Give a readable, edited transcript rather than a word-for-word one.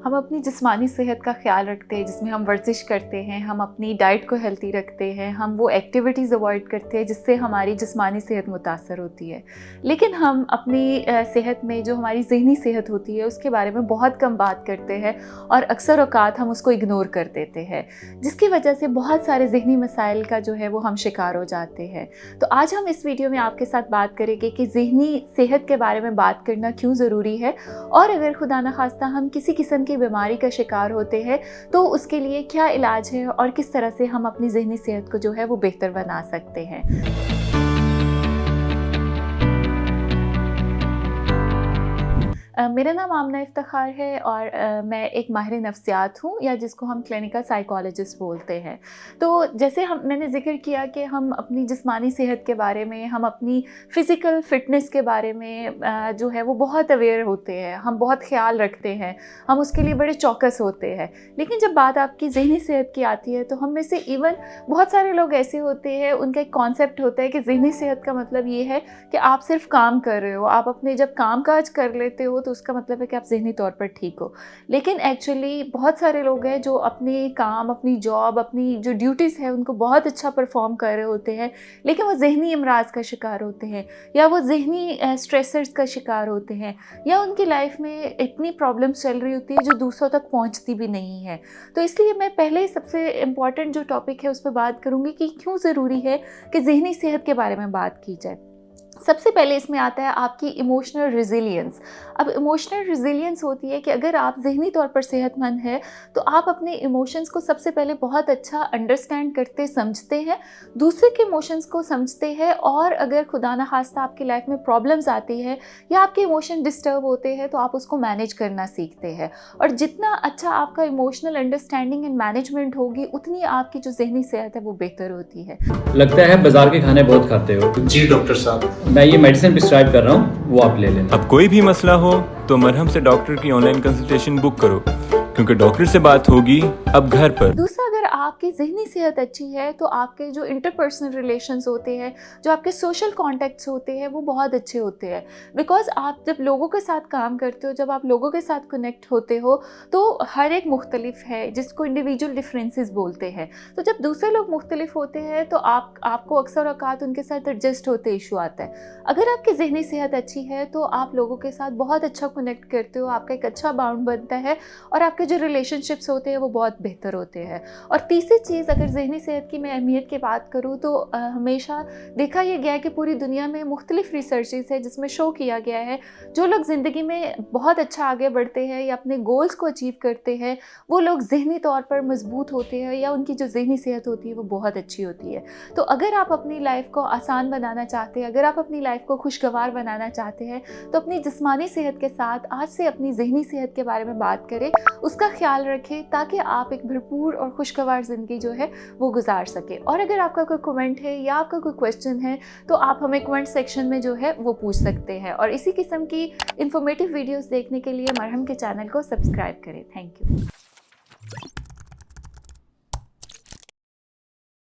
हम अपनी जिस्मानी सेहत का ख्याल रखते हैं जिसमें हम वर्जिश करते हैं, हम अपनी डाइट को हेल्दी रखते हैं, हम वो एक्टिविटीज़ अवॉइड करते हैं जिससे हमारी जिस्मानी सेहत मुतासर होती है। लेकिन हम अपनी सेहत में जो हमारी ज़हनी सेहत होती है उसके बारे में बहुत कम बात करते हैं और अक्सर औक़ात हम उसको इग्नोर कर देते हैं, जिसकी वजह से बहुत सारे ज़हनी मसाइल का जो है वो हम शिकार हो जाते हैं। तो आज हम इस वीडियो में आपके साथ बात करेंगे कि ज़हनी सेहत के बारे में बात करना क्यों ज़रूरी है, और अगर खुदा न खास्ता हम किसी किस्म की बीमारी का शिकार होते हैं तो उसके लिए क्या इलाज है और किस तरह से हम अपनी ज़हनी सेहत को जो है वो बेहतर बना सकते हैं। मेरा नाम आमना इफ्तिखार है और मैं एक माहिर नफ्सियात हूँ, या जिसको हम क्लिनिकल साइकोलॉजिस्ट बोलते हैं। तो जैसे मैंने ज़िक्र किया कि हम अपनी जिस्मानी सेहत के बारे में, हम अपनी फ़िज़िकल फ़िटनेस के बारे में जो है वो बहुत अवेयर होते हैं, हम बहुत ख़्याल रखते हैं, हम उसके लिए बड़े चौकस होते हैं। लेकिन जब बात आपकी ज़हनी सेहत की आती है तो हम में से इवन बहुत सारे लोग ऐसे होते हैं, उनका एक कॉन्सेप्ट होता है कि ज़हनी सेहत का मतलब ये है कि आप सिर्फ काम कर रहे हो, आप अपने जब काम काज कर लेते हो तो उसका मतलब है कि आप ज़हनी तौर पर ठीक हो। लेकिन एक्चुअली बहुत सारे लोग हैं जो अपने काम, अपनी जॉब, अपनी जो ड्यूटीज़ है उनको बहुत अच्छा परफॉर्म कर रहे होते हैं, लेकिन वो ज़हनी अमराज का शिकार होते हैं, या वो ज़हनी स्ट्रेसर्स का शिकार होते हैं, या उनकी लाइफ में इतनी प्रॉब्लम्स चल रही होती है जो दूसरों तक पहुंचती भी नहीं है। तो इसलिए मैं पहले सबसे इम्पॉर्टेंट जो टॉपिक है उस पर बात करूँगी कि क्यों ज़रूरी है कि ज़हनी सेहत के बारे में बात की जाए। सबसे पहले इसमें आता है आपकी इमोशनल रिजिलियंस। अब इमोशनल रिजिलियंस होती है कि अगर आप ज़हनी तौर पर सेहतमंद हैं तो आप अपने इमोशंस को सबसे पहले बहुत अच्छा अंडरस्टैंड करते समझते हैं, दूसरे के इमोशंस को समझते हैं, और अगर खुदा न खास्ता आपकी लाइफ में प्रॉब्लम्स आती है या आपके इमोशन डिस्टर्ब होते हैं तो आप उसको मैनेज करना सीखते हैं। और जितना अच्छा आपका इमोशनल अंडरस्टैंडिंग एंड मैनेजमेंट होगी उतनी आपकी जो ज़हनी सेहत है वो बेहतर होती है। लगता है बाजार के खाने बहुत खाते हो। जी डॉक्टर साहब, मैं ये मेडिसिन प्रिस्क्राइब कर रहा हूँ, वो आप ले लेना। अब कोई भी मसला हो तो मरहम से डॉक्टर की ऑनलाइन कंसल्टेशन बुक करो, क्योंकि डॉक्टर से बात होगी अब घर पर। दूसरा, अगर आपकी ज़हनी सेहत अच्छी है तो आपके जो इंटरपर्सनल रिलेशंस होते हैं, जो आपके सोशल कॉन्टेक्ट्स होते हैं वो बहुत अच्छे होते हैं। बिकॉज़ आप जब लोगों के साथ काम करते हो, जब आप लोगों के साथ कनेक्ट होते हो तो हर एक मुख्तलिफ है, जिसको इंडिविजुअल डिफरेंसेस बोलते हैं। तो जब दूसरे लोग मुख्तलिफ होते हैं तो आपको अक्सर औक़ात उनके साथ एडजस्ट होते इशू आता है। अगर आपकी ज़हनी सेहत अच्छी है तो आप लोगों के साथ बहुत अच्छा कनेक्ट करते हो, आपका एक अच्छा बाउंड बनता है और आपके जो रिलेशनशिप्स होते हैं वो बहुत बेहतर होते हैं। और तीसरी चीज़, अगर ज़हनी सेहत की मैं अहमियत की बात करूँ तो हमेशा देखा यह गया है कि पूरी दुनिया में मुख्तलिफ रिसर्चेस है जिसमें शो किया गया है जो लोग ज़िंदगी में बहुत अच्छा आगे बढ़ते हैं या अपने गोल्स को अचीव करते हैं वो लोग ज़हनी तौर पर मजबूत होते हैं, या उनकी जो ज़हनी सेहत होती है वो बहुत अच्छी होती है। तो अगर आप अपनी लाइफ को आसान बनाना चाहते हैं, अगर आप अपनी लाइफ को खुशगवार बनाना चाहते हैं तो अपनी जिस्मानी सेहत के साथ आज से अपनी ज़हनी सेहत के बारे में बात करें, उसका ख्याल रखें, ताकि आप एक भरपूर और खुशगवार ज़िंदगी जो है वो गुजार सके। और अगर आपका कोई कमेंट है या आपका कोई क्वेश्चन है तो आप हमें कमेंट सेक्शन में जो है वो पूछ सकते हैं। और इसी किस्म की इंफॉर्मेटिव वीडियोस देखने के लिए मरहम के चैनल को सब्सक्राइब करें। Thank you.